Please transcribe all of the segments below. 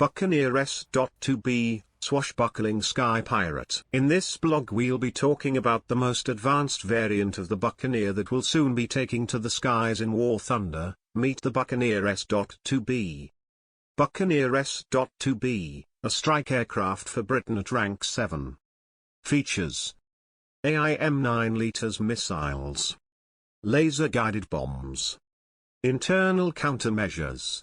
Buccaneer S.2B, Swashbuckling Sky Pirate. In this blog we'll be talking about the most advanced variant of the Buccaneer that will soon be taking to the skies in War Thunder. Meet the Buccaneer S.2B. Buccaneer S.2B, a strike aircraft for Britain at rank 7. Features: AIM 9 liters missiles, laser-guided bombs, internal countermeasures,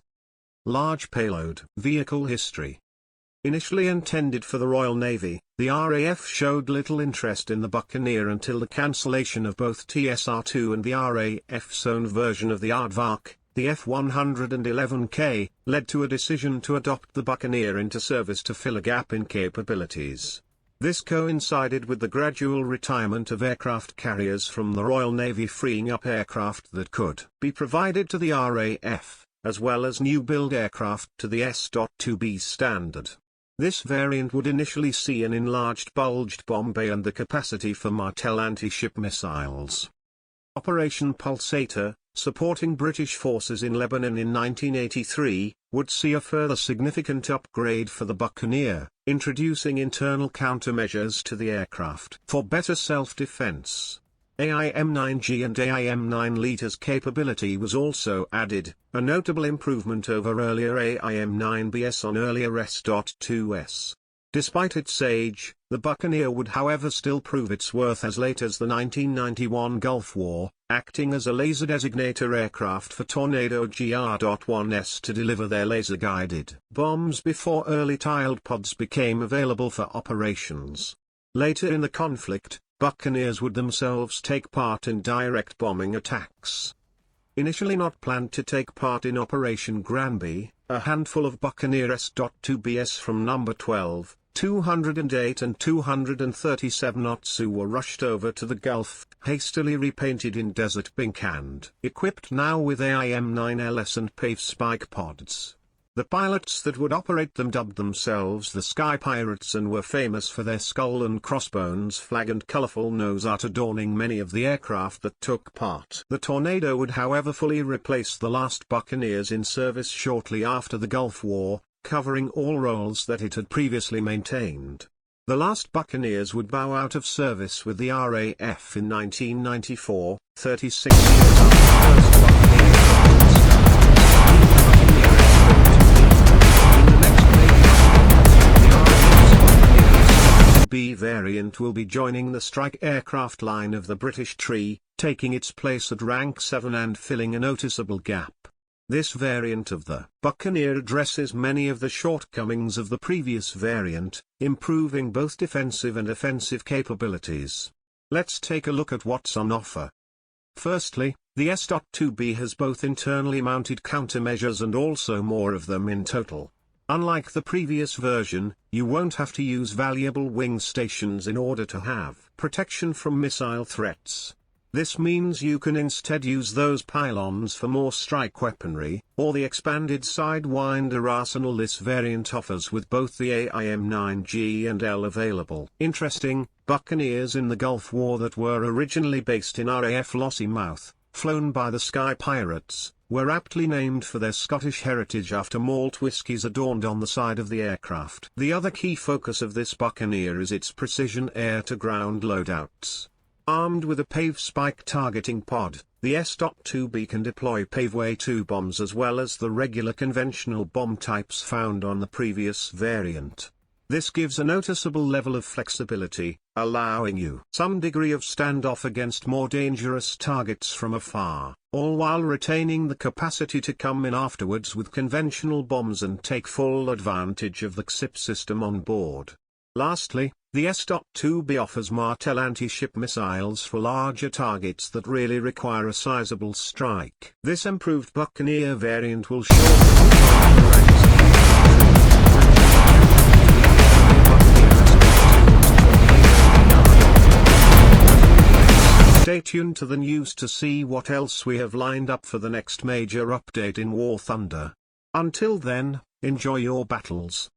large payload. Vehicle history. Initially intended for the Royal Navy, the RAF showed little interest in the Buccaneer until the cancellation of both TSR-2 and the RAF's own version of the Aardvark, the F-111K, led to a decision to adopt the Buccaneer into service to fill a gap in capabilities. This coincided with the gradual retirement of aircraft carriers from the Royal Navy, freeing up aircraft that could be provided to the RAF, as well as new-build aircraft to the S.2B standard. This variant would initially see an enlarged bulged bomb bay and the capacity for Martel anti-ship missiles. Operation Pulsator, supporting British forces in Lebanon in 1983, would see a further significant upgrade for the Buccaneer, introducing internal countermeasures to the aircraft for better self-defense. AIM 9G and AIM 9 liters capability was also added, a notable improvement over earlier AIM 9BS on earlier S.2S. Despite its age, the Buccaneer would however still prove its worth as late as the 1991 Gulf War, acting as a laser designator aircraft for Tornado GR.1s to deliver their laser-guided bombs before early tiled pods became available for operations. Later in the conflict, Buccaneers would themselves take part in direct bombing attacks. Initially not planned to take part in Operation Granby, a handful of Buccaneer S.2Bs from No. 12, 208 and 237 Otsu were rushed over to the Gulf, hastily repainted in desert pink and equipped now with AIM 9LS and PAVE spike pods. The pilots that would operate them dubbed themselves the Sky Pirates and were famous for their skull and crossbones flag and colorful nose art adorning many of the aircraft that took part. The Tornado would however fully replace the last Buccaneers in service shortly after the Gulf War, covering all roles that it had previously maintained. The last Buccaneers would bow out of service with the RAF in 1994, 36 years after the first Buccaneer. B variant will be joining the strike aircraft line of the British Tree, taking its place at rank 7 and filling a noticeable gap. This variant of the Buccaneer addresses many of the shortcomings of the previous variant, improving both defensive and offensive capabilities. Let's take a look at what's on offer. Firstly, the S.2B has both internally mounted countermeasures and also more of them in total. Unlike the previous version, you won't have to use valuable wing stations in order to have protection from missile threats. This means you can instead use those pylons for more strike weaponry, or the expanded Sidewinder arsenal this variant offers with both the AIM 9G and L available. Interesting, Buccaneers in the Gulf War that were originally based in RAF Lossiemouth, flown by the Sky Pirates, were aptly named for their Scottish heritage after malt whiskies adorned on the side of the aircraft. The other key focus of this Buccaneer is its precision air-to-ground loadouts. Armed with a PAVE spike targeting pod, the S.2B can deploy PAVE 2 bombs as well as the regular conventional bomb types found on the previous variant. This gives a noticeable level of flexibility, allowing you some degree of standoff against more dangerous targets from afar, all while retaining the capacity to come in afterwards with conventional bombs and take full advantage of the XIP system on board. Lastly, the S.2B offers Martel anti-ship missiles for larger targets that really require a sizable strike. This improved Buccaneer variant will shorten the ranks. Stay tuned to the news to see what else we have lined up for the next major update in War Thunder. Until then, enjoy your battles.